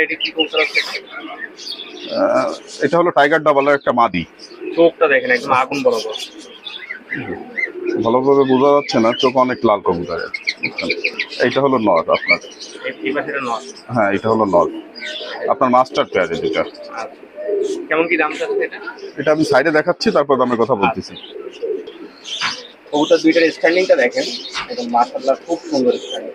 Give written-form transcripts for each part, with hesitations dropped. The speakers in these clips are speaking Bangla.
এটা কি কবুতর আছে? এটা হলো টাইগার ডাবলের একটা মাদি। চোখটা দেখেন একদম আগুন বরাবর। ভালোভাবে বোঝা যাচ্ছে না, চোখ অনেক লাল কবুতরের। এইটা হলো নর আপনার। এই পাশেটা নর। হ্যাঁ, এটা হলো নর আপনার, মাস্টার পেয়ার এটা। আচ্ছা, কেমন কি দাম চাচ্ছে এটা? এটা আমি সাইডে দেখাচ্ছি, তারপর দামের কথা বলতেছি। কবুতর দুইটার স্ট্যান্ডিংটা দেখেন একদম মাশাআল্লাহ, খুব সুন্দর স্ট্যান্ডিং।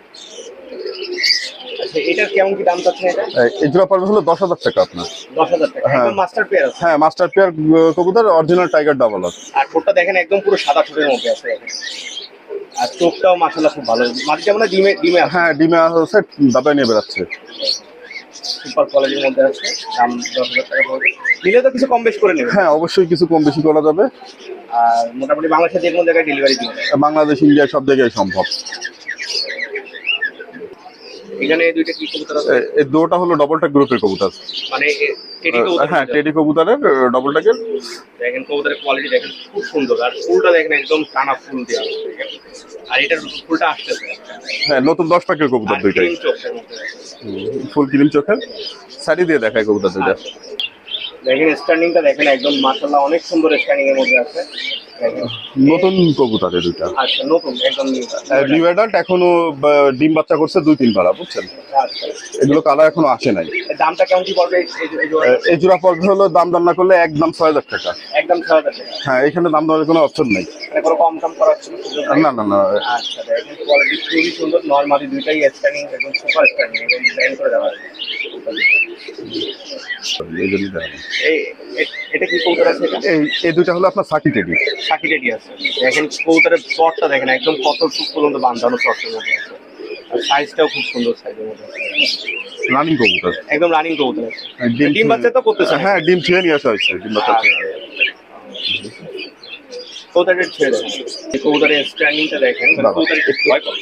আচ্ছা, এটার কেমন কি দাম চাচ্ছেন এটা? এই জোড়া পড়বে হলো 10,000 টাকা আপনার। 10,000 টাকা। হ্যাঁ। একদম মাস্টার পেয়ার আছে। হ্যাঁ, মাস্টার পেয়ার কবুতর, অরিজিনাল টাইগার ডাবল। আর ঠোঁটটা দেখেন একদম পুরো সাদা ঠোঁটের মধ্যে আছে এখন। আর চোখটাও মাশাআল্লাহ খুব ভালো। মাটিটা মানে ডিমে আছে। হ্যাঁ, ডিমে আছে, দাবায় নিয়ে বেড়াচ্ছে। সুপার কোয়ালিটির মধ্যে আছে। দাম 10,000 টাকা পড়বে। নিলে তো কিছু কম বেশ করে নেবেন। হ্যাঁ, অবশ্যই কিছু কম বেশি করা যাবে। আর মোটামুটি বাংলাদেশের যে কোনো জায়গায় ডেলিভারি দিবেন। বাংলাদেশ, ইন্ডিয়া সব জায়গায় সম্ভব। এখানে দুইটা কি কবুতর আছে? এই দুটোটা হলো ডবলটা গ্রুপের কবুতর। মানে টেডি কবুতর। হ্যাঁ, টেডি কবুতরের ডবলটাকের। দেখেন কবুতরের কোয়ালিটি দেখেন খুব সুন্দর। আর ফুলটা দেখেন একদম টানা ফুল দেওয়া আছে দেখেন। আর এটার ফুলটা আসতেছে। হ্যাঁ, নতুন 10 পাকের কবুতর দুইটাই। ফুল ক্রিম চোখের। সারি দিয়ে দেখায় কবুতর দুইটা। দেখেন স্ট্যান্ডিংটা দেখেন একদম মাশাআল্লাহ অনেক সুন্দর স্ট্যান্ডিং এর মধ্যে আছে। নতুন কবুতর এই দুইটা। আচ্ছা, নতুন একদম নিউ অ্যাডাল্ট, এখনো ডিম বাচ্চা করছে 2-3 বার, বুঝছেন? আচ্ছা, এগুলো কালার এখনো আসে নাই। দামটা কেমন কি পড়বে এই জোড়া পড়বে হলো দাম না করলে একদম 6,000 টাকা। একদম 6,000 টাকা। হ্যাঁ, এখানে দাম দরের কোনো অপশন নেই। মানে কোনো কম কম করার জন্য না না না। আচ্ছা, দেখেন কোয়ালিটি খুবই সুন্দর। নরমালি দুইটাই স্ট্যান্ডিং একদম সুপার স্ট্যান্ডিং একদম ডিজাইন করে দেওয়া আছে। এই জন্যই দেখাবো। এটা কি কবুতর আছে? এই দুইটা হলো আপনার সাকি টেডি। সাকি টেডি আছে। দেখেন কবুতরের চটটা দেখেন একদম কত টুক পর্যন্ত বাঁধানো চটের মধ্যে আছে। আর সাইজটাও খুব সুন্দর সাইজের মধ্যে আছে। রানিং কবুতর, একদম রানিং কবুতর আছে। ডিম বাচ্চা তো করতেছে? হ্যাঁ, ডিম ছেড়ে নিয়ে আসা হয়েছে, ডিম বাচ্চা ছেড়ে। কবুতরের ছেড়ে দেখেন, এই কবুতরের স্ট্যান্ডিংটা দেখেন। কবুতরের একটু ভয় করে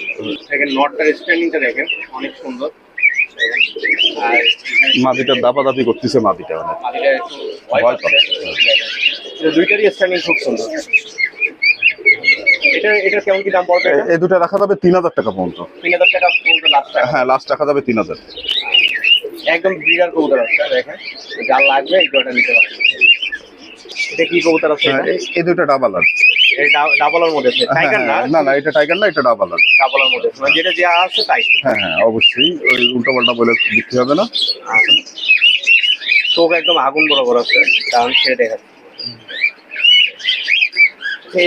দেখেন, নটটার স্ট্যান্ডিংটা দেখেন অনেক সুন্দর। আর মাদিটা দাপাদাপি করতেছে, মাদিটা অনেক মাদিটা একটু ভয় ভয় পাচ্ছে। দুইটারই স্ট্যান্ডিং খুব সুন্দর। এটা কেমন কি দাম পড়বে? এই দুটো রাখা যাবে 3,000 টাকা পর্যন্ত। 3,000 টাকা পর্যন্ত লাস্ট টাকা। হ্যাঁ, লাস্ট রাখা যাবে 3,000। একদম ব্রিডার কবুতর আছে দেখেন, যার লাগবে এই জোড়াটা নিতে পারবেন। এটা কি কবুতর আছে? এই দুটো ডাবলার। এই ডাবলের মধ্যে আছে। টাইগার না? না না, এটা টাইগার না, এটা ডাবলার। ডাবলের মধ্যে আছে। মানে যেটা যা আছে তাই। হ্যাঁ হ্যাঁ, অবশ্যই ওই উল্টো পাল্টা বলে দিতে হবে না। চোখ একদম আগুন বরাবর আছে, কারণ ছেড়ে দেখাচ্ছে।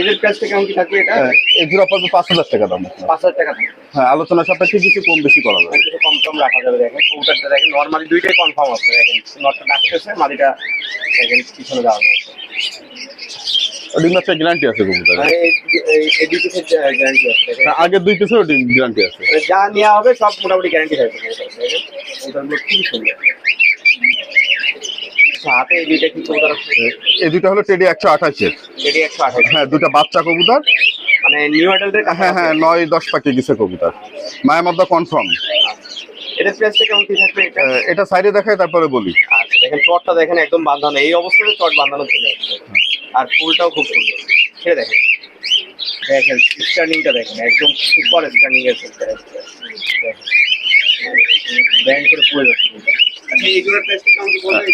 এদের প্রাইসটা কেমন কি থাকবে এটা? এই জোড়া পড়বে 5,000 টাকা দাম। 5,000 টাকা থাকবে। হ্যাঁ, আলোচনা সাপেক্ষে কিছু কম বেশি করা যাবে। কিছু কম কম রাখা যাবে। দেখেন কবুতরটা দেখেন নরমালি দুইটাই কনফার্ম আছে। দেখেন নটটা ডাকতেছে, মাদিটা দেখেন পিছনে যাওয়া যাচ্ছে। ডিম বাচ্চা গ্যারান্টি আছে কবুতর। মানে এই দুই পিসের গ্যারান্টি আছে। দেখেন আগের 2 পিসেরও ডিম গ্যারান্টি আছে। মানে যা নেওয়া হবে সব মোটামুটি গ্যারান্টি থাকবে। দেখেন কবুতরগুলো খুবই সুন্দর। হাতে এই দুইটা কি কবুতর আছে? এই দুটো হলো টেডি 128 এর। এটি 128। হ্যাঁ, দুটো বাচ্চা কবুতর। মানে নিউ অ্যাডাল্টের? হ্যাঁ হ্যাঁ, 9-10 পাকে গেছে কবুতর, মায়ের মধ্যে কনফার্ম। এটার প্রাইসটা কেমন কি থাকবে এটা? এটা সাইডে দেখায় তারপরে বলি। আচ্ছা, দেখেন চটটা দেখেন একদম বাঁধানো, এই অবস্থাতে চট বাঁধানো চলে আসছে। আর ফুলটাও খুব সুন্দর। ছেড়ে দেখেন, দেখেন স্ট্যান্ডিংটা দেখেন একদম সুপার স্ট্যান্ডিং এর ব্যান্ড করে পুরো যাচ্ছে। এই জোড়ার প্রাইসটা কেমন কি বলবেন?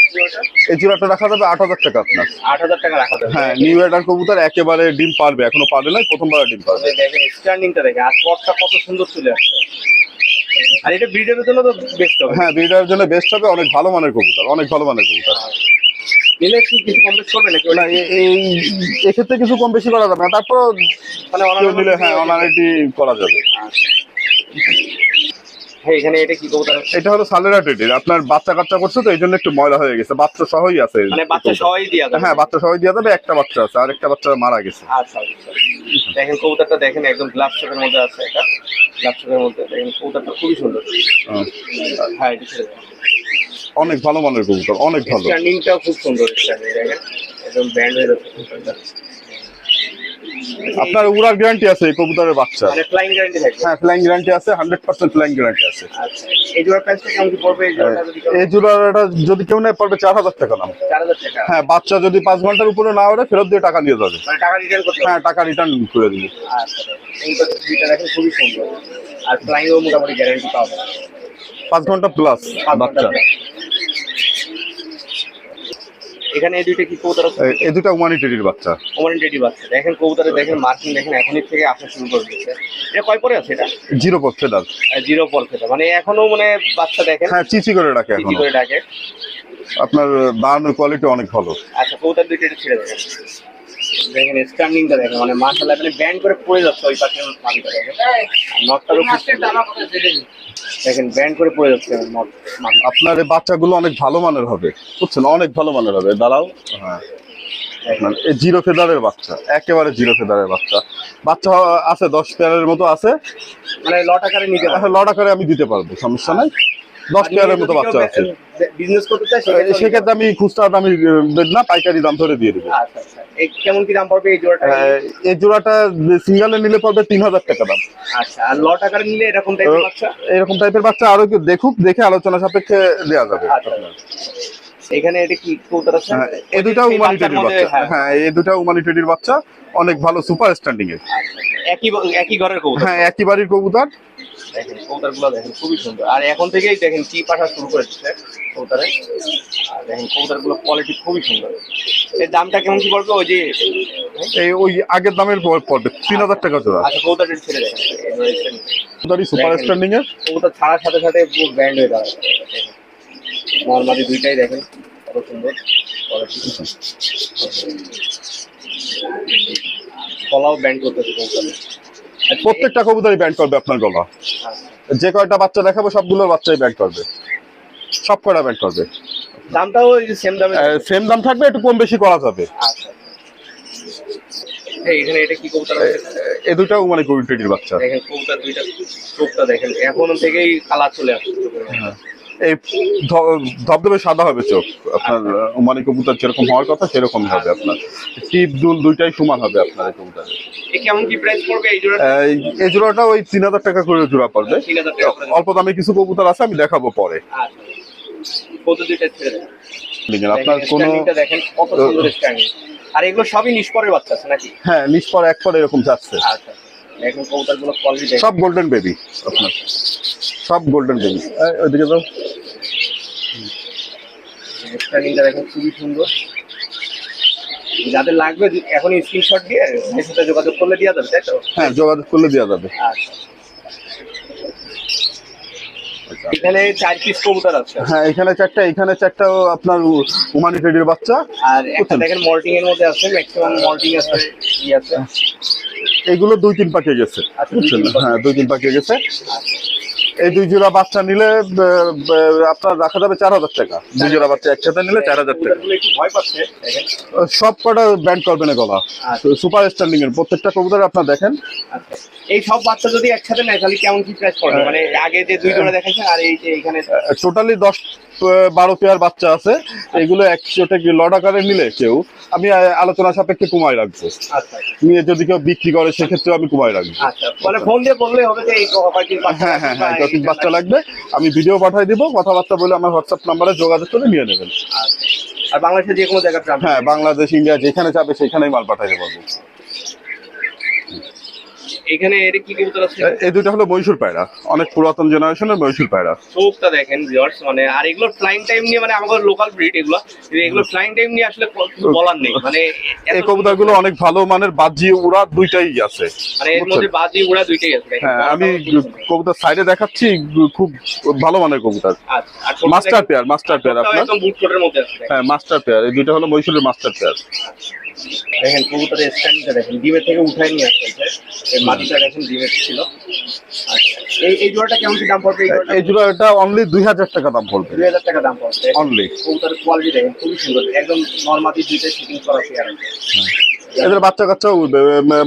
এই জোড়াটা রাখা যাবে 8,000 টাকা আপনার। 8,000 টাকা রাখা যাবে। হ্যাঁ, নিউ অ্যাডার কবুতর, একেবারে ডিম পারবে, এখনো পারবে না, প্রথমবার ডিম পারবে। দেখেন স্ট্যান্ডিংটা দেখেন, আর চটটা কত সুন্দর চলে আসছে। আর এটা ব্রিডারের জন্য তো বেস্ট হবে। হ্যাঁ, ব্রিডারের জন্য বেস্ট হবে, অনেক ভালো মানের কবুতর, অনেক ভালো মানের কবুতর। নিলে কি কিছু কম বেশি করবে নাকি? না, এক্ষেত্রে কিছু কম বেশি করা যাবে না, তারপর মানে নিলে হ্যাঁ অনারিটি করা যাবে। হ্যাঁ, এখানে এটা কি কবুতর? এটা হলো সালেরা টেডির। আপনার বাচ্চা কাচ্চা করছে তো এই জন্য একটু ময়লা হয়ে গেছে, বাচ্চা সহই আছে। মানে বাচ্চা সহই দিয়া যাবে? হ্যাঁ, বাচ্চা সহই দিয়া যাবে। একটা বাচ্চা আছে, আর একটা বাচ্চা মারা গেছে। আচ্ছা, দেখেন কবুতরটা দেখেন একদম গ্লাস চোখের মধ্যে আছে। এটা গ্লাস চোখের মধ্যে দেখেন কবুতরটা খুবই সুন্দর। হ্যাঁ, এটা ছেড়ে দেন। অনেক ভালো মানের কবুতর, অনেক ভালো। স্ট্যান্ডিংটাও খুব সুন্দর। স্ট্যান্ডিং দেখেন একদম ব্যান্ড হয়ে যাচ্ছে কবুতরটা। আপনার উড়ার গ্যারান্টি আছে এই কবুতরের বাচ্চা। মানে ফ্লাইং গ্যারান্টি থাকবে? হ্যাঁ, ফ্লাইং গ্যারান্টি আছে, 100% ফ্লাইং গ্যারান্টি আছে। আচ্ছা, এই জোড়ার প্রাইসটা কেমন কি পড়বে? এই জোড়াটা যদি কেউ নেয় পড়বে 4,000 টাকা দাম। 4,000 টাকা? হ্যাঁ, বাচ্চা যদি 5 ঘন্টার উপরে না ওড়ে ফেরত দিয়ে টাকা নিয়ে যাবে। মানে টাকা রিটার্ন করতে হবে? হ্যাঁ, টাকা রিটার্ন করে দিবে। আচ্ছা, এই দুইটা দেখেন খুবই সুন্দর। আর ফ্লাইংও মোটামুটি গ্যারান্টি পাবে। 5 ঘন্টা প্লাস বাচ্চা। এখানে এই দুইটা কি কবুতর আছে? এই দুটা ওমানি টেডির বাচ্চা। ওমানি টেডি বাচ্চা দেখেন, কবুতরে দেখেন মার্কিং দেখেন এখনই থেকে আসা শুরু করে দিচ্ছে। এটা কয় পরে আছে এটা? 0 পর ফেদার। 0 পর ফেটা, মানে এখনো মানে বাচ্চা দেখেন হ্যাঁ চিচি করে রাখে এখন। চিচি করে ডাকে। আপনার বানানোর কোয়ালিটি অনেক ভালো। আচ্ছা কবুতর দুইটা একটু ছেড়ে দেখেন, দেখেন স্ট্যান্ডিংটা দেখেন, মানে মাশাআল্লাহ মানে ব্যান্ড করে পড়ে যাচ্ছে ওই পাশে মাটিটা দেখেন। আর নটটারও খুব দেখেন ব্যান্ড করে পড়ে যাচ্ছে নট। আপনার এই বাচ্চাগুলো অনেক ভালো মানের হবে, বুঝছেন, অনেক ভালো মানের হবে। দাঁড়াও, হ্যাঁ আপনার এই 0 ফেদারের বাচ্চা, একেবারে 0 ফেদারের বাচ্চা। বাচ্চা আছে 10 পেয়ারের মতো আছে, মানে লট আকারে নিতে পারবে। লট আকারে আমি দিতে পারবো, সমস্যা নাই। 10 পেয়ারের মতো বাচ্চা আছে। বিজনেস করতে চাই সেক্ষেত্রে আমি খুচরা দামি না, পাইকারি দাম ধরে দিয়ে দেবো। আচ্ছা আচ্ছা, এই কেমন কি দাম পড়বে এই জোড়াটা? এই জোড়াটা সিঙ্গেলে নিলে পড়বে 3000 টাকা দাম। আচ্ছা, আর লট আকারে নিলে এরকম টাইপের বাচ্চা? এরকম টাইপের বাচ্চা আরো একটু দেখুক, দেখে আলোচনা সাপেক্ষে দেওয়া যাবে। এখানে এটা কি কবুতর আছে? এই দুটা ওমানি টেডির বাচ্চা। হ্যাঁ এই দুটা ওমানি টেডির বাচ্চা, অনেক ভালো সুপার স্ট্যান্ডিং এর। একই একই ঘরের কবুতর? হ্যাঁ একই বাড়ির কবুতর। দেখেন কবুতরগুলো দেখেন খুবই সুন্দর, আর এখন থেকেই দেখেন কি পাঠা শুরু করে দিচ্ছে কবুতরে। আর দেখেন কবুতরগুলো কোয়ালিটি খুবই সুন্দর। এর দামটা কেমন কি পড়বে? ওই যে এই ওই আগের দামের পড়বে 3000 টাকা জোড়া। আচ্ছা কবুতরটা ছেড়ে দেখেন, কবুতরই সুপার স্ট্যান্ডিং এর। কবুতর ছাড়ার সাথে সাথে পুরো ব্যান্ড হয়ে দাঁড়ায়। নরমালি দুইটাই দেখেন কত সুন্দর কোয়ালিটি। গলাও ব্যান্ড করতেছে কবুতরে। প্রত্যেকটা কবুতরই ব্যান্ড করবে আপনার গলা। যে কয়টা বাচ্চা দেখাবো সবগুলোর বাচ্চাই ব্যান্ড করবে, সব কয়টা ব্যান্ড করবে। দামটাও ওই সেম দামে? সেম দাম থাকবে, একটু কম বেশি করা যাবে। আচ্ছা, এখানে এটা কি কবুতর আছে? এই দুটাও মানে কবুতরের বাচ্চা। দেখেন কবুতর দুইটা চোখটা দেখেন এখন থেকেই কালার চলে আসছে। এই ধবধবে সাদা হবে চোখ আপনার, মানে কবুতর যেরকম হওয়ার কথা সেরকম হবে আপনার। টিপ দুল দুইটাই সমান হবে আপনার এই কবুতরের। কেমন কি প্রাইস পড়বে এই জোড়াটা? এই জোড়াটা ওই 3000 টাকা করে জোড়া পড়বে। 3000 টাকা। অল্প দামে কিছু কবুতর আছে, আমি দেখাবো পরে। আচ্ছা কত দুইটা ছেড়ে দেন। আপনার কোনো দেখেন কত সুন্দর স্ট্যান্ডিং। আর এগুলো সবই নিষ্পরের বাচ্চা আছে নাকি? হ্যাঁ নিষ্পর এক পর এরকম যাচ্ছে। আচ্ছা এখন কবুতরগুলো কোয়ালিটি সব গোল্ডেন বেবি আপনার, সব গোল্ডেন বেবি। ওইদিকে যাও, স্ট্যান্ডিংটা দেখেন খুবই সুন্দর। যাদের লাগবে এখনই স্ক্রিনশট দিয়ে এর সাথে যোগাযোগ করলে দেওয়া যাবে, তাই তো? হ্যাঁ যোগাযোগ করলে দেওয়া যাবে। আচ্ছা এখানে 4 পিস কবুতর আছে। হ্যাঁ এখানে 4টা, এখানে 4টাও আপনার ওমানি টেডির বাচ্চা। আর একটা দেখেন মল্টিং এর মধ্যে আছে, ম্যাক্সিমাম মল্টিং আছে, কি আছে এগুলো 2-3 পাকে গেছে, বুঝছেন? হ্যাঁ 2-3 পাকে গেছে। এই 2 জোড়া বাচ্চা নিলে আপনার রাখা যাবে 4000 টাকা। 2 জোড়া বাচ্চা একসাথে নিলে 4000 টাকা। একটু ভয় পাচ্ছে দেখেন, সব কটা ব্যান্ড করবে না গলা, সুপার স্ট্যান্ডিং এর প্রত্যেকটা কবুতর আপনার দেখেন। আচ্ছা এই সব বাচ্চা যদি একসাথে নেয় তাহলে কেমন কি প্রাইস পড়বে? মানে আগে যে 2 জোড়া দেখাইছেন আর এই যে এখানে টোটালি 10-12 পেয়ার বাচ্চা আছে। এগুলো একসাথে লট আকারে নিলে কেউ আমি আলোচনা সাপেক্ষে কমায় রাখবো। আচ্ছা নিয়ে যদি কেউ বিক্রি করে সেক্ষেত্রে আমি কমায় রাখবো। আচ্ছা মানে ফোন দিয়ে বললেই হবে যে এই কয়টি বাচ্চা? হ্যাঁ হ্যাঁ হ্যাঁ, কত বাচ্চা লাগবে আমি ভিডিও পাঠিয়ে দিব, কথাবার্তা বলে আমার হোয়াটসঅ্যাপ নাম্বারে যোগাযোগ করে নিয়ে নেবেন। আর বাংলাদেশের যে কোনো জায়গায়? হ্যাঁ বাংলাদেশ ইন্ডিয়া যেখানে যাবে সেখানেই মাল পাঠাতে পারবো। এখানে এর কি কবুতর আছে? এই দুটো হলো মহীশূর পায়রা, অনেক পুরাতন জেনারেশনের মহীশূর পায়রা। চোখটা দেখেন ভিউয়ার্স, মানে আর এগুলো ফ্লাইং টাইম নিয়ে মানে আমাদের লোকাল ব্রিড এগুলো ফ্লাইং টাইম নিয়ে আসলে কিছু বলার নেই। মানে এই কবুতরগুলো অনেক ভালো মানের, বাজি উড়া দুইটাই আছে, মানে এর মধ্যে বাজি উড়া দুইটাই আছে। হ্যাঁ আমি কবুতর সাইডে দেখাচ্ছি, খুব ভালো মানের কবুতর। আচ্ছা মাস্টার পেয়ার, মাস্টার পেয়ার আপনার একদম বুট কোটের মধ্যে আছে। হ্যাঁ মাস্টার পেয়ার, এই দুইটা হলো মহীশূরের মাস্টার পেয়ার। দেখেন কবুতরের স্ট্যান্ডটা দেখেন, ডিমের থেকে উঠায় নিয়ে আসছে। এই মাটিটা দেখেন ডিমের ছিল। আচ্ছা এই জোড়াটা কেমন কি দাম পড়বে? এই জোড়াটা অনলি 2000 টাকা দাম পড়বে। 2000 টাকা দাম পড়বে অনলি। কবুতরের কোয়ালিটি দেখেন খুবই সুন্দর, একদম নরমালি দুইটা শুটিং করা পেয়ার আছে। এদের বাচ্চা কাচ্চাও উঠবে,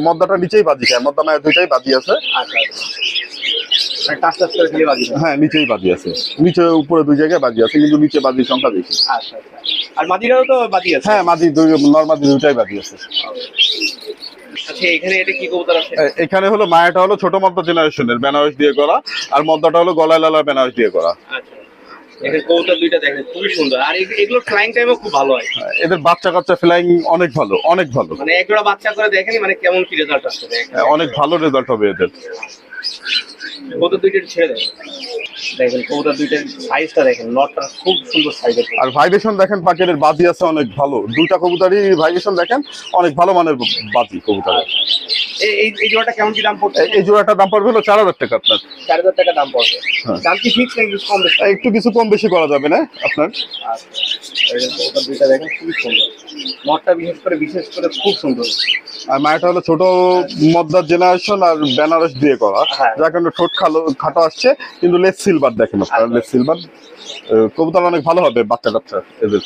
মদ্দাটা নিচেই বাজি খায়, মদ্দা মায়ের দুইটাই বাজি আছে। আচ্ছা টাচ টাচ করে খালি বাজি? হ্যাঁ নিচেই বাজি আছে, নিচে উপরে 2 জায়গায় বাজি আছে, কিন্তু নিচে বাজির সংখ্যা বেশি। আচ্ছা আর মাদিরাও তো বাজি আছে? হ্যাঁ মাদি নরমাদি দুইটাই বাজি আছে। আচ্ছা এখানে এটা কি কবুতর আছে? এখানে হলো মায়াটা হলো ছোট মদ্দা জেনারেশনের, বেনারস দিয়ে করা, আর মদ্দাটা হলো গলায় লালা বেনারস দিয়ে করা। আচ্ছা এখানে কবুতর দুইটা দেখেন খুবই সুন্দর, আর এগুলো ফ্লাইং টাইমও খুব ভালো হয়। এদের বাচ্চা কাচ্চা ফ্লাইং অনেক ভালো, অনেক ভালো। মানে একজোড়া বাচ্চা করে দেখেনি মানে কেমন কি রেজাল্ট আসছে? অনেক ভালো রেজাল্ট হবে এদের। কবুতর দুইটা ছেড়ে দেন। দেখেন কবুতর দুইটার সাইজটা দেখেন, নটটা খুব সুন্দর সাইজের। আর ভাইব্রেশন দেখেন পাখির বাজি আছে অনেক ভালো, দুইটা কবুতরই ভাইব্রেশন দেখেন অনেক ভালো মানের বাজি কবুতরের। এই জোড়াটা কেমন কি দাম পড়ছে? এই জোড়াটার দাম পড়বে হলো 4000 টাকা আপনার। 4000 টাকা দাম পড়বে। হ্যাঁ। দাম কি ফিক্স নাকি কম বেশি? একটু কিছু কম বেশি করা যাবে না আপনার। এই কবুতর দুইটা দেখেন খুব সুন্দর, নটটা বিশেষ করে খুব সুন্দর। আর মায়াটা হলো ছোট মদ্দার জেনারেশন আর বেনারস দিয়ে করা, হ্যাঁ। যার কারণে ঠোঁট খাটো আসছে, কিন্তু লেস সিলভার দেখেন আপনার, লেস সিলভার। কবুতর অনেক ভালো হবে বাচ্চা কাচ্চা এদের।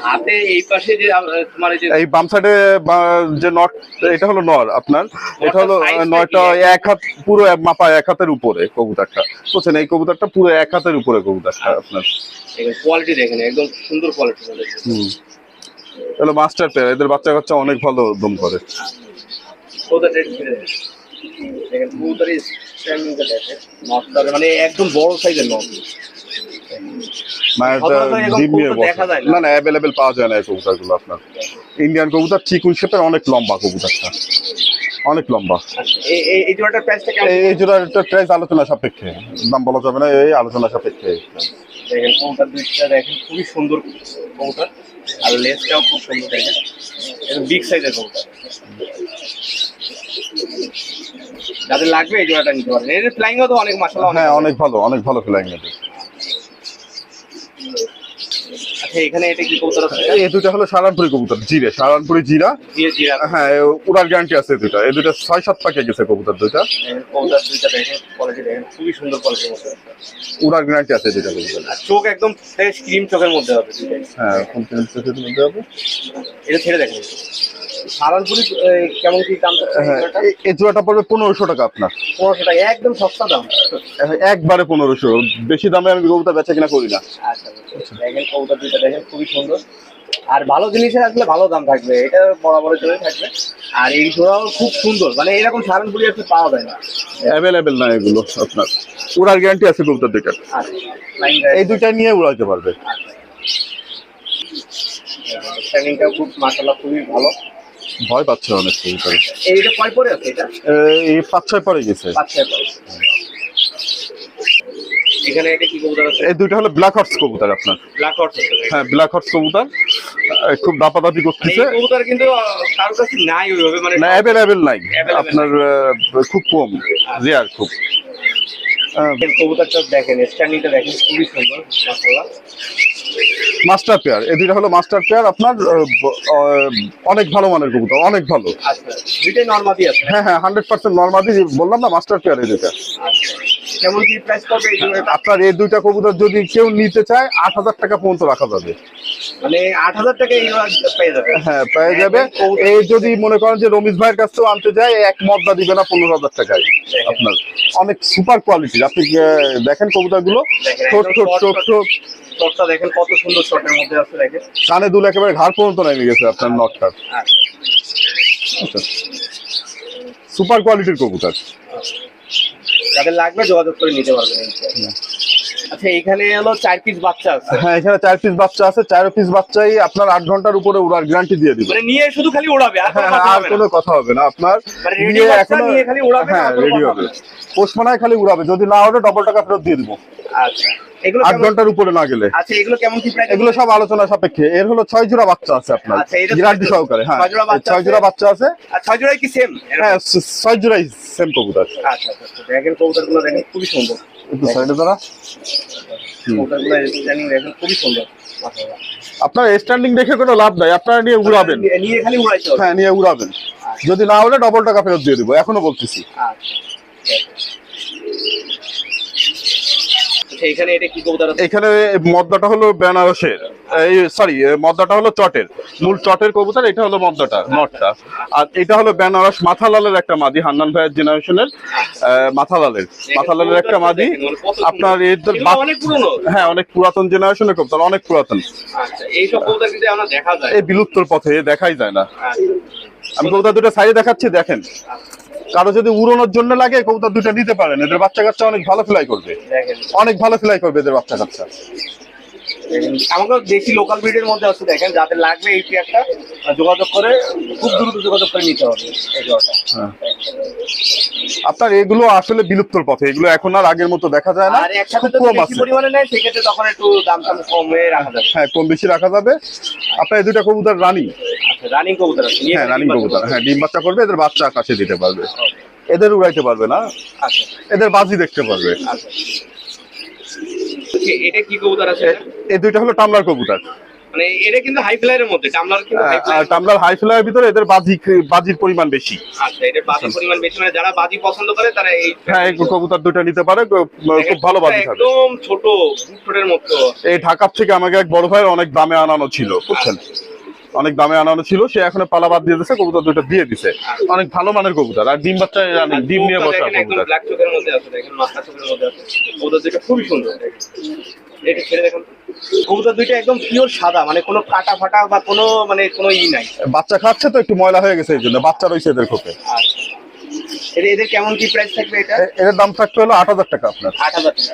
হাতে এই পাশে যে তোমার এই বাম সাইডে যে নট, এটা হলো নর আপনার, এটা হলো নয়টা এক হাত পুরো মাপা এক হাতের উপরে কবুতরটা, বুঝছেন? এই কবুতরটা পুরো এক হাতের উপরে কবুতরটা আপনার। কোয়ালিটি দেখেন একদম সুন্দর কোয়ালিটি। হলো মাস্টার পেয়ার, এদের বাচ্চা কাচ্চা অনেক ভালো দম করে। মানে একদম বড় সাইজের নট, না না অ্যাভেলেবেল পাওয়া যায় না এই কবুতরগুলো আপনার। ইন্ডিয়ান কবুতর চিকুন শেপের, অনেক লম্বা কবুতরটা, অনেক লম্বা। এই জোড়াটার প্রাইসটা কেমন? এই জোড়ার প্রাইস আলোচনা সাপেক্ষে, দাম বলা যাবে না, এই আলোচনা সাপেক্ষে। দেখেন কবুতর দুইটা দেখেন খুবই সুন্দর কবুতর, আর লেজটাও খুব সুন্দর দেখেন, বিগ সাইজের কবুতর। যাদের লাগবে এই জোড়াটা নিতে পারেন। এর ফ্লাইংও তো অনেক মাশাআল্লাহ। হ্যাঁ অনেক ভালো ফ্লাইং এদের। আচ্ছা এখানে এটা কি কবুতর আছে? এই দুটো হলো সারানপুরি কবুতর, সারানপুরি জিরা। হ্যাঁ উড়ার গ্যারান্টি আছে দুটো, এই দুটো 6-7 পাকে গেছে কবুতর দুইটা। কবুতর দুইটা দেখেন কোয়ালিটি দেখেন খুবই সুন্দর কোয়ালিটির মধ্যে, উড়ার গ্যারান্টি আছে দুটো কবুতর। আর চোখ একদম ফ্রেশ ক্রিম চোখের মধ্যে হবে। হ্যাঁ কোন চোখের মধ্যে হবে, এটা ছেড়ে দেখেন। সারানপুরি কেমন কি দাম? হ্যাঁ এই জোড়াটা পড়বে 1500 টাকা আপনার। 1500 টাকা একদম সস্তা দাম, একবারে 1500, বেশি দামে আমি কবুতর বেচা কিনা করি না। আচ্ছা দেখেন কবুতর দুইটা দেখেন খুবই সুন্দর, আর ভালো জিনিসের আসলে ভালো দাম থাকবে, এটা বরাবরের জন্য থাকবে। আর এই জোড়াও খুব সুন্দর, মানে এরকম সারানপুরি আসলে পাওয়া যায় না, অ্যাভেলেবেল না এগুলো আপনার। উড়ার গ্যারান্টি আছে কবুতর দুইটার, এই দুইটা নিয়ে উড়াইতে পারবে। স্ট্যান্ডিংটা খুব মাশাআল্লাহ খুবই ভালো। ভয় পাচ্ছে অনেক কবুতর। এইটা কয় পরে আছে? এটা এই 5-6 পরে গেছে। 5-6 পরে। এখানে এটা কি কবুতর আছে? এই দুইটা হলো ব্ল্যাক হর্স কবুতর আপনার। ব্ল্যাক হর্স আছে? হ্যাঁ ব্ল্যাক হর্স কবুতর, খুব দাপাদাপি করতেছে। এই কবুতর কিন্তু কারোর কাছে নাই ওইভাবে, মানে না অ্যাভেলেবেল নাই আপনার, খুব কম, রেয়ার খুব। কবুতরটা দেখেন, স্ট্যান্ডিংটা দেখেন খুবই সুন্দর মাশাআল্লাহ। মাস্টার পেয়ার, এই দুইটা হলো মাস্টার পেয়ার আপনার, অনেক ভালো মানের কবুতর, অনেক ভালো। আচ্ছা দুইটাই নরমাদি আছে? হ্যাঁ 100% নরমাদি, বললাম না মাস্টার পেয়ার এই দুইটা। আচ্ছা কেমন কি প্রাইস পড়বে এই জোড়াটা? আপনার এই দুইটা কবুতর যদি কেউ নিতে চায় 8000 টাকা পর্যন্ত রাখা যাবে। মানে 8000 টাকা এই জোড়া পেয়ে যাবে? হ্যাঁ পেয়ে যাবে। এই যদি মনে করেন যে রমিজ ভাইয়ের কাছ থেকে আনতে যায়, এক মদ্দা দিবে না 15000 টাকায় আপনার। অনেক সুপার কোয়ালিটির, আপনি দেখেন কবুতরগুলো, ছোট শটটা দেখেন কত সুন্দর, শটের মধ্যে আছে দেখেন, কানে দুল একেবারে ঘাড় পর্যন্ত নেমে গেছে আপনার নটটার। সুপার কোয়ালিটির কবুতর, যাদের লাগবে যোগাযোগ করে নিতে পারবেন। আচ্ছা এখানে হলো 4 পিস বাচ্চা আছে? হ্যাঁ এখানে 4 পিস বাচ্চা আছে, 4 পিস বাচ্চাই আপনার 8 ঘন্টার উপরে উড়ার গ্যারান্টি দিয়ে দিবে। মানে নিয়ে শুধু খালি উড়াবে, আর কোনো কথা হবে না আপনার। নিয়ে এখনো খালি উড়াবে, হ্যাঁ রেডি হবে, পোষমানায় খালি উড়াবে, যদি না ওঠে ডবল টাকা ফেরত দিয়ে দিব। আচ্ছা এগুলো 8 ঘন্টার উপরে না গেলে। আচ্ছা এগুলো কেমন কি প্রাইস? এগুলো সব আলোচনা সাপেক্ষে। এর হলো 6 জোড়া বাচ্চা আছে আপনার, গ্যারান্টি সহকারে। হ্যাঁ 6 জোড়া বাচ্চা আছে। আর 6 জোড়াই কি সেম? হ্যাঁ 6 জোড়াই সেম কবুতর। আচ্ছা দেখেন কবুতরগুলো দেখেন খুবই সুন্দর, একটু সাইডে দাঁড়া। কবুতরগুলো স্ট্যান্ডিং দেখেন খুবই সুন্দর মাশাআল্লাহ। আপনার স্ট্যান্ডিং দেখে কোনো লাভ নাই, আপনারা নিয়ে উড়াবেন, নিয়ে খালি উড়াইতে হবে। হ্যাঁ নিয়ে উড়াবেন, যদি না হলে ডবল টাকা ফেরত দিয়ে দিব, এখনো বলতেছি। আচ্ছা এখানে এটা কি কবুতর আছে? এখানে মদ্দাটা হলো বেনারসের, এই সরি মদ্দাটা হলো চটের, মূল চটের কবুতর। এটা হলো মদ্দাটা, নটটা। আর এটা হলো বেনারস মাথালালের একটা মাদি, হান্নান ভাইয়ের জেনারেশনের মাথালালের একটা মাদি আপনার। অনেক পুরনো? হ্যাঁ অনেক পুরাতন জেনারেশনের কবুতর, অনেক পুরাতন। আচ্ছা এই সব কবুতর কিন্তু আমরা দেখা যায়, এই বিলুপ্তর পথে, দেখাই যায় না। আমি কবুতর দুটো সাইডে দেখাচ্ছি দেখেন, কারো যদি উড়ানোর জন্য লাগে কবুতর দুটো নিতে পারেন। এদের বাচ্চা কাচ্চা অনেক ভালো ফ্লাই করবে, অনেক ভালো ফ্লাই করবে এদের বাচ্চা কাচ্চা। আমাকে দেশি লোকাল ব্রিডের মধ্যে আছে, দেখেন যাদের লাগবে এই পেয়ারটা যোগাযোগ করে, খুব দ্রুত যোগাযোগ করে নিতে হবে এই জোড়াটা। হ্যাঁ। আপনার এগুলো আসলে বিলুপ্তর পথে, এগুলো এখন আর আগের মতো দেখা যায় না, আর একসাথে খুব যদি কম বেশি আছে। পরিমাণে নেয় সেক্ষেত্রে তখন একটু দাম টাম কমে রাখা যাবে। হ্যাঁ, কম বেশি রাখা যাবে। আপনার এই দুইটা কবুতর রানী। আচ্ছা, রানিং কবুতর আছে? হ্যাঁ, রানিং কবুতর। হ্যাঁ, ডিম বাচ্চা করবে, এদের বাচ্চা আকাশে দিতে পারবে, এদের উড়াইতে পারবে না, আচ্ছা এদের বাজি দেখতে পারবে। আচ্ছা, এটা কি কবুতর আছে? এই দুইটা হলো টামলার কবুতর। মানে এটা কিন্তু হাই ফ্লাইয়ের মধ্যে, টামলার কিন্তু হাই আর ফ্লাইয়ের। টামলার হাই ফ্লাইয়ের ভিতরে এদের বাজির পরিমাণ বেশি। আচ্ছা, এটা বাজির পরিমাণ বেশি, মানে যারা বাজি পছন্দ করে তারা এই। হ্যাঁ, এই কবুতর দুইটা নিতে পারে, খুব ভালো বাজি খাবে। একদম ছোট বুটফুটের মতো। এই ঢাকার থেকে আমাকে এক বড় ভাইয়ের অনেক দামে আনানো ছিল, বুঝছেন, অনেক দামে আনানো ছিল, সে এখন পালা বাদ দিয়ে দিচ্ছে, কবুতর দুটো দিয়ে দিছে। অনেক ভালো মানের কবুতর, আর ডিম বাচ্চা ডিম নিয়ে বসা দেখেন একদম কবুতর। ব্ল্যাক চোখের মধ্যে আছে, দেখেন মাথা চোখের মধ্যে আছে, কবুতর দুটো খুবই সুন্দর। দেখেন এটা ছেড়ে দেখুন, কবুতর দুইটা একদম পিওর সাদা, মানে কোনো কাটা ফাটা বা কোনো মানে কোনো নাই। বাচ্চা খাচ্ছে তো একটু ময়লা হয়ে গেছে, এই জন্য বাচ্চা রয়েছে এদের খোপে। আচ্ছা, এদের কেমন কি প্রাইস থাকবে এটা? এদের দাম থাকতে হলো 8,000 টাকা আপনার। 8,000 টাকা।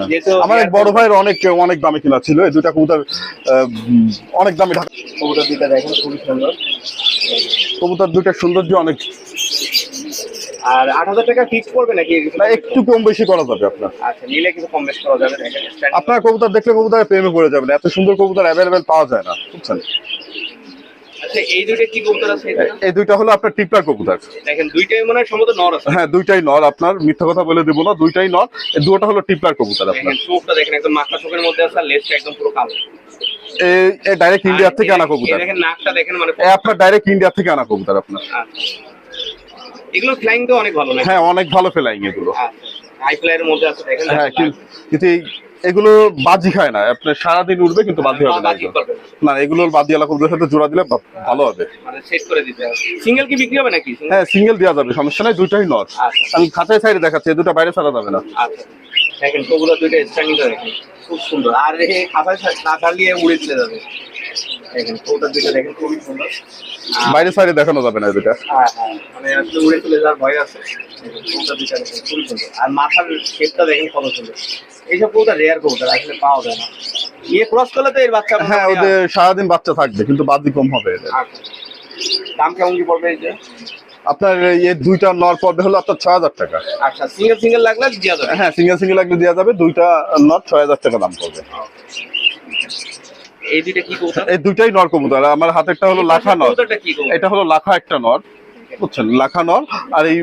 যেহেতু আমার এক বড় ভাইয়ের অনেক দামে কিনা ছিল, এই দুটা কবুতর অনেক দামে। ঢাকা কবুতর দুইটা দেখেন খুবই সুন্দর, কবুতর দুটার সৌন্দর্য অনেক। আর 8,000 টাকা ফিক্স করবে নাকি? না, একটু কম বেশি করা যাবে আপনার। আচ্ছা, নিলে কিছু কম বেশ করা যাবে। দেখেন আপনার কবুতর দেখলে কবুতরের প্রেমে পড়ে যাবেন, এত সুন্দর কবুতর অ্যাভেলেবেল পাওয়া যায় না, বুঝছেন। আচ্ছা, এই দুইটা কি কবুতর আছে? এই দুইটা হলো আপনার টিপলার কবুতর। দেখেন দুইটাই মনে হয় সম্ভবত নর আছে। হ্যাঁ, দুইটাই নর, আপনার মিথ্যা কথা বলে দেবো না, দুইটাই নর। এই দুটোটা হলো টিপলার কবুতর আপনার। দেখেন চোখটা দেখেন একদম মাথা চোখের মধ্যে আছে, আর লেজটা একদম পুরো কালো। এই ডাইরেক্ট ইন্ডিয়া থেকে আনা কবুতর। দেখেন নাকটা দেখেন, মানে আপনার ডাইরেক্ট ইন্ডিয়া থেকে আনা কবুতর আপনার। এগুলো ফ্লাইং তো অনেক ভালো না? হ্যাঁ, অনেক ভালো ফ্লাইং এগুলো। হাই ফ্লাইয়ের মধ্যে আছে, দেখেন। হ্যাঁ, কিন্তু এগুলো বাজি খায় না, আপনার সারাদিন উঠবে কিন্তু বাজি হবে না এগুলো। না, এগুলোর বাদিয়ালা কবুতরের সাথে জোড়া দিলে ভালো হবে, মানে সেট করে দিতে হবে। সিঙ্গেল কি বিক্রি হবে নাকি? হ্যাঁ, সিঙ্গেল দেওয়া যাবে, সমস্যা নাই, দুইটাই নর। আমি খাঁচায় সাইডে দেখাচ্ছি, এই দুটো বাইরে ছাড়া যাবে না। আচ্ছা, দেখেন কবুতর দুইটা স্ট্যান্ডিং করে দেখেন খুব সুন্দর, আর এই খাঁচায় না ছাড়লিয়ে উড়ে চলে যাবে। দেখেন কবুতর দুইটা দেখেন খুবই সুন্দর, বাইরে সাইডে দেখানো যাবে না এই দুটা। হ্যাঁ হ্যাঁ, মানে আসলে উড়ে চলে যাওয়ার ভয় আছে। কবুতর দুইটা দেখেন খুবই সুন্দর, আর মাথার শেপটা দেখেন কত সুন্দর। এইসব কবুতর রেয়ার কবুতর, আসলে পাওয়া যায় না। ইয়ে ক্রস করলে তো এর বাচ্চা। হ্যাঁ, ওদের সারাদিন বাচ্চা থাকবে কিন্তু বাজি কম হবে এদের। আচ্ছা, দাম কেমন কি পড়বে এই যে? আপনার এই দুইটা নর পড়বে হলো আপনার 6,000 টাকা। আচ্ছা, সিঙ্গেল লাগলে দেওয়া যাবে? হ্যাঁ, সিঙ্গেল লাগলে দেওয়া যাবে, দুইটা নর 6,000 টাকা দাম পড়বে। এই দুইটা কি কবুতর? এই দুইটাই নর কবুতর। আমার হাতেরটা হলো লাখা নর, কবুতরটা কি কবুতর? এটা হলো লাখা একটা নর, বুঝছেন, লাখা নর। আর এই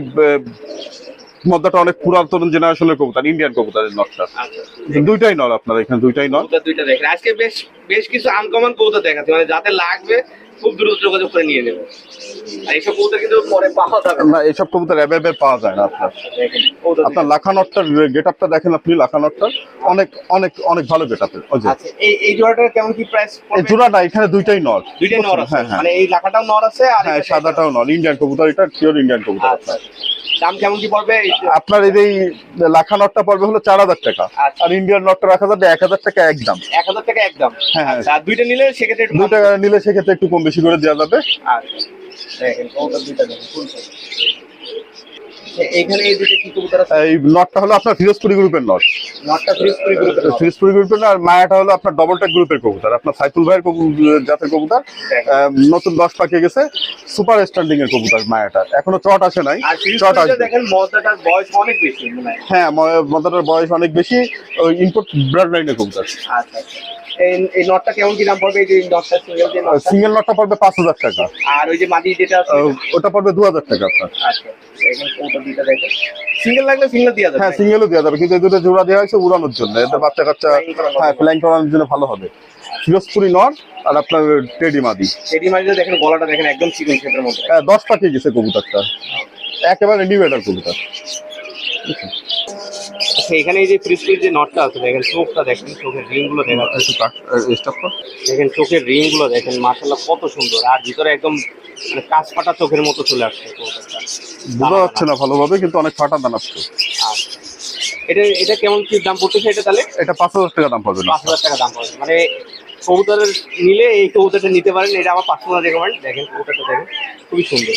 মদ্দাটা অনেক পুরাতন জেনারেশনের কবুতর, ইন্ডিয়ান কবুতরের নরটা। দুইটাই নর আপনার এখানে, দুইটাই নর। কবুতর দুইটা দেখেন, আজকে বেশ কিছু আনকমন কবুতর দেখাচ্ছি, মানে যাদের লাগবে খুব দ্রুত যোগাযোগ করে নিয়ে নেবে। আর এইসব কবুতর কিন্তু পরে পাওয়া যাবে না, এইসব কবুতর অ্যাভেলেবেল পাওয়া যায় না আপনার। দেখেন কবুতর আপনার লাখা নটটার গেট আপটা দেখেন, আপনি লাখা নটটা অনেক অনেক অনেক ভালো গেট আপের। আচ্ছা, এই জোড়াটার কেমন কি প্রাইস এই পড়বে? জোড়া না, এখানে দুইটাই নর। দুইটাই নর আছে? হ্যাঁ হ্যাঁ, মানে এই লাখাটাও নর আছে, আর হ্যাঁ, সাদাটাও নর, ইন্ডিয়ান কবুতর, এটা পিওর ইন্ডিয়ান কবুতর আচ্ছা, আপনার। দাম কেমন কি পড়বে? আপনার এই লাখা নটটা পড়বে হলো 4,000 টাকা, আর ইন্ডিয়ান নটটা রাখা যাবে 1,000 টাকা একদম। 1,000 টাকা একদম? হ্যাঁ হ্যাঁ, আর দুইটা নিলে সেক্ষেত্রে একটু দুইটা নিলে সেক্ষেত্রে একটু কম বেশি করে দেওয়া যাবে। আচ্ছা, দেখেন কবুতর দুইটা দেখেন ফুল সাইজ। এখানে এই দুটো কি কবুতর আছে? এই নটটা হলো আপনার ফিরোজপুরি গ্রুপের নট। নটটা ফ্রিজপুরি গ্রুপের নট। ফিরোজপুরি গ্রুপের, আর মায়াটা হলো আপনার ডবল টেক গ্রুপের কবুতর, আপনার সাইফুল ভাইয়ের জাতের কবুতর। নতুন 10 পাকিয়ে গেছে, সুপার স্ট্যান্ডিং এর কবুতর মায়াটা, এখনো চট আসে নাই, আর চট ফ্রিজপুরিতে আসবে। দেখেন মদ্দাটার বয়স অনেক বেশি মনে হয়। হ্যাঁ, মদাটার বয়স অনেক বেশি, ওই ইনপুট ব্লাড লাইনের কবুতর। আচ্ছা, এই নটটা কেমন কি দাম পড়বে? এই যে নটটা সিঙ্গেল যে নটটা, সিঙ্গেল নটটা পড়বে 5,000 টাকা, আর ওই যে মাদি যেটা আছে ওটা পড়বে 2,000 টাকা আপনার। আচ্ছা, এখন কবুতর দুইটা দেখেন, সিঙ্গেল লাগলে সিঙ্গেল দেওয়া যাবে? হ্যাঁ, সিঙ্গেলও দেওয়া যাবে, কিন্তু এই দুটো জোড়া দেওয়া হয়েছে উড়ানোর জন্য, এতে বাচ্চা কাচ্চা হ্যাঁ ফ্ল্যাং করানোর জন্য ভালো হবে। ফিরোজপুরি নর আর আপনার টেডি মাদি। টেডি মাদিটা দেখেন, গলাটা দেখেন একদম চিকন শেপের মধ্যে। 10 পাকিয়ে গেছে কবুতরটা, একেবারে নিবেটার কবুতর। আচ্ছা, এখানে এই যে ফ্রিজপুরির যে নটটা আছে দেখেন, চোখটা দেখেন, চোখের রিং গুলো দেখেন, দেখেন চোখের রিং গুলো দেখেন, মাশাআল্লাহ কত সুন্দর, আর ভিতরে একদম মানে কাঁচ ফাটা চোখের মতো চলে আসছে কবুতরটা। বোঝা যাচ্ছে না ভালোভাবে, কিন্তু অনেক ফাটা দানাচ্ছে। আচ্ছা, এটা কেমন কি দাম পড়তেছে এটা তাহলে? এটা 5,000 টাকা দাম পড়বে না। 5,000 টাকা দাম পড়বে, মানে কবুতরের নিলে এই কবুতরটা নিতে পারেন, এটা আমার পার্সোনাল রেকমেন্ড। দেখেন কবুতরটা দেখেন খুবই সুন্দর।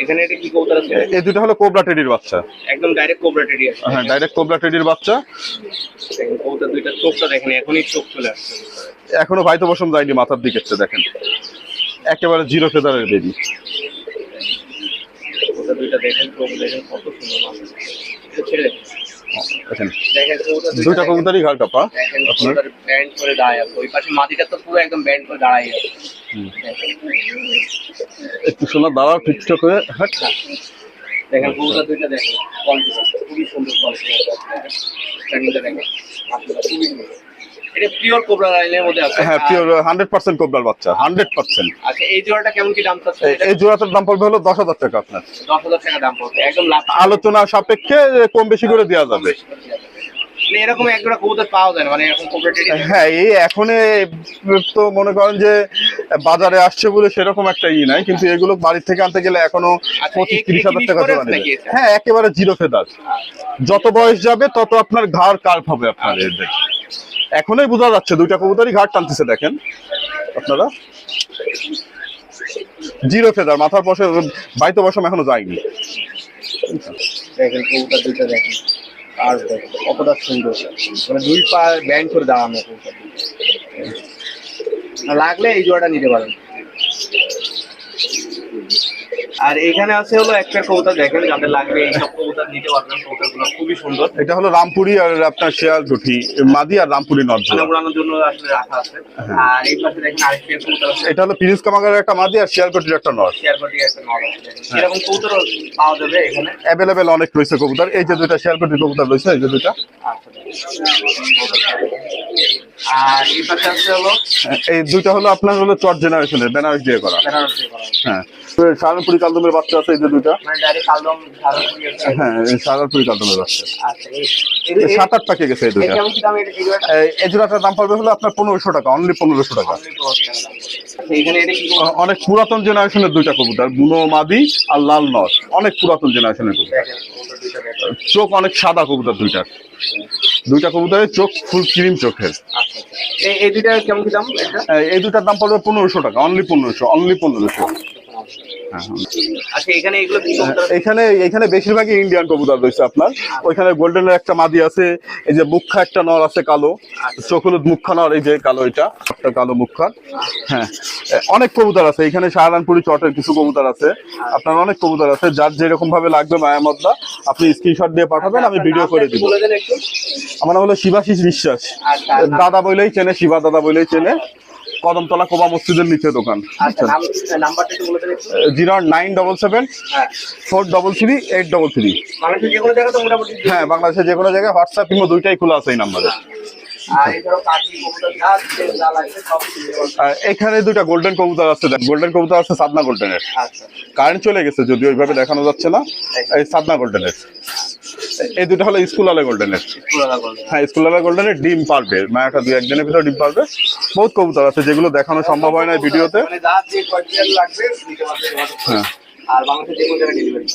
এখানে এটা কি কবুতর আছে? এই দুটো হলো কোবরা টেডির বাচ্চা। একদম ডাইরেক্ট কোবরা টেডি আছে। হ্যাঁ, ডাইরেক্ট কোবরা টেডির বাচ্চা। দেখেন কবুতর দুইটা চোখটা দেখেন, এখনই চোখ চলে আসছে। এখনো ভাইতো বসম যায়নি মাথার দিকে, দেখেন একেবারে জিরো ফেদারের বেবি। কবুতর দুইটা দেখেন, চোখ দেখেন কত সুন্দর মাথা। এটা ছেড়ে দেখেন। দেখেন দেখেন কবুতর দুইটা কবুতরই ঘাড় কাপা। দেখেন কবুতর ব্যান্ড করে দাঁড়ায় আছে। ওই পাশে মাটিটা তো পুরো একদম ব্যান্ড করে দাঁড়ায় আছে। একটু শোনা দাঁড়াও ঠিকঠাক হয়ে। হ্যাঁ, দেখেন কবুতর দুইটা দেখেন, কোয়ালিটি খুবই সুন্দর কোয়ালিটি। দেখেন মাশাআল্লাহ খুবই সুন্দর। এটা পিওর কোবরা লাইনের মধ্যে আছে। হ্যাঁ, পিওর 100% কোবরার বাচ্চা, 100%। আচ্ছা, এই জোড়াটা কেমন কি দাম চাচ্ছে? এই জোড়াটার দাম পড়বে হলো 10,000 টাকা আপনার। 10,000 টাকা দাম পড়বে, একদম লাভ। আলোচনা সাপেক্ষে কম বেশি করে দেওয়া যাবে। মানে এরকম এক জোড়া কবুতর পাওয়া যায় না, মানে এরকম কোবরা টেডি। হ্যাঁ, এই এখন তো মনে করেন যে বাজারে আসছে বলে সেরকম একটা নাই, কিন্তু এগুলো বাড়ি থেকে আনতে গেলে এখনো 25-30 হাজার টাকা জোড়া নেবে। হ্যাঁ, একেবারে জিরো ফেদার। যত বয়স যাবে তত আপনার ঘাড় কার্ভ হবে আপনার এদের। এখনই বোঝা যাচ্ছে দুইটা কবুতরই ঘাড় টানতেছে, দেখেন আপনারা। জিরো ফেদার, মাথার বসে বাইতো বসম এখনো যায়নি। দেখেন কবুতর দুইটা দেখেন, আর কতটা সুন্দর, মানে দুই পা ব্যান্ড করে দাঁড়ানো কবুতর। লাগলে এই জোড়াটা নিতে পারেন। আর এখানে আছে হলো একটা কবুতর, দেখেন যাদের লাগবে এইসব কবুতর নিতে পারবেন। কবুতরগুলো খুবই সুন্দর। এটা হলো রামপুরি আর আপনার শেয়াল জুটি মাদি আর রামপুরি নর জোড়া। উড়ানোর জন্য আসলে রাখা আছে। আর এই পাশে দেখেন আরেকটা কবুতর আছে। এটা হলো প্রিন্স কামাগারের একটা মাদি আর শেয়াল জুটির একটা নর। শেয়ারপাটি একটা নর আছে। এরকম কবুতর পাওয়া যাবে এখানে, অ্যাভেলেবেল অনেক রয়েছে কবুতর। এই যে দুইটা শেয়াল জুটির কবুতর রয়েছে, এই যে দুইটা। আর এই পাশে আছে হলো এই দুইটা হলো আপনার হলো চট জেনারেশনের বেনারস দিয়ে করা। বেনারসি করা। হ্যাঁ, সারানপুরি কালদমের বাচ্চা আছে এই যে দুইটা। মানে ডাইরেক্ট কালদম সারাপুরি আছে। হ্যাঁ, সারানপুরি কালদমের বাচ্চা। আচ্ছা, এই 7-8 পাকে গেছে এই দুইটা। কেমন কি দাম? এই জোড়াটা এই জোড়াটার দাম পড়বে হলো আপনার 1500 টাকা, অনলি 1500 টাকা। এখানে এটা কি অনেক পুরাতন জেনারেশনের দুইটা কবুতর, বুনো মাদি আর লাল নর, অনেক পুরাতন জেনারেশনের কবুতর। দেখেন কবুতর দুইটা দেখেন। চোখ অনেক সাদা কবুতর দুইটার। দুইটা কবুতরের চোখ ফুল ক্রিম চোখের। আচ্ছা, এই দুইটা কেমন কি দাম? এটা এই দুইটার দাম পড়বে 1500 টাকা, অনলি 1500, অনলি 1500। আচ্ছা, এখানে এগুলো কি কবুতর? এখানে বেশিরভাগই ইন্ডিয়ান কবুতর রয়েছে আপনার। ওইখানে গোল্ডেনের একটা মাদি আছে, এই যে মুখা একটা নর আছে কালো, চোখ হলুদ মুখা নর, এই যে কালো, এটা একটা কালো মুখা। হ্যাঁ, অনেক কবুতর আছে এখানে। শাহরানপুরি চটের কিছু কবুতর আছে, আপনার অনেক কবুতর আছে। যার যেরকম ভাবে লাগবে মায়ামতদা আপনি স্ক্রিনশট দিয়ে পাঠাবেন, আমি ভিডিও করে দিব। বলে দেন একটু। আমার নাম হলো শিবাশিস বিশ্বাস। দাদা বইলেই চেনে, শিবা দাদা বইলেই চেনে। কদমতলা কোবা মসজিদের নিচে দোকান। আচ্ছা, নাম্বারটা একটু বলে দেন একটু। 0977 হ্যাঁ, 433 833। বাংলাদেশের যে কোনো জায়গাতে মোটামুটি। হ্যাঁ, বাংলাদেশের যে কোনো জায়গায় হোয়াটসঅ্যাপ কিংবা দুইটাই খোলা আছে এই নাম্বারে। আর এছাড়াও কাঠি কবুতর যা লাগবে সব কিনতে পারবেন। এখানে দুইটা গোল্ডেন কবুতর আছে, গোল্ডেন কবুতর আছে সাদনা গোল্ডেনের। আচ্ছা, কারেন্ট চলে গেছে যদিও ওইভাবে দেখানো যাচ্ছে না। এই সাদনা গোল্ডেনের। এই দুটো হলো স্কুল আলা গোল্ডেনের। পুরোটা বলবেন। হ্যাঁ, স্কুল আলা গোল্ডেনের ডিম পারবে, মায়াটা 2-1 দিনের ভিতরে ডিম পারবে। বহুত কবুতর আছে যেগুলো দেখানো সম্ভব হয় না এই ভিডিওতে। মানে যা যে কোয়ান্টিটি লাগবে নিতে পারবেন। হ্যাঁ, আর বাংলাদেশের যে কোনো জায়গায় ডেলিভারি।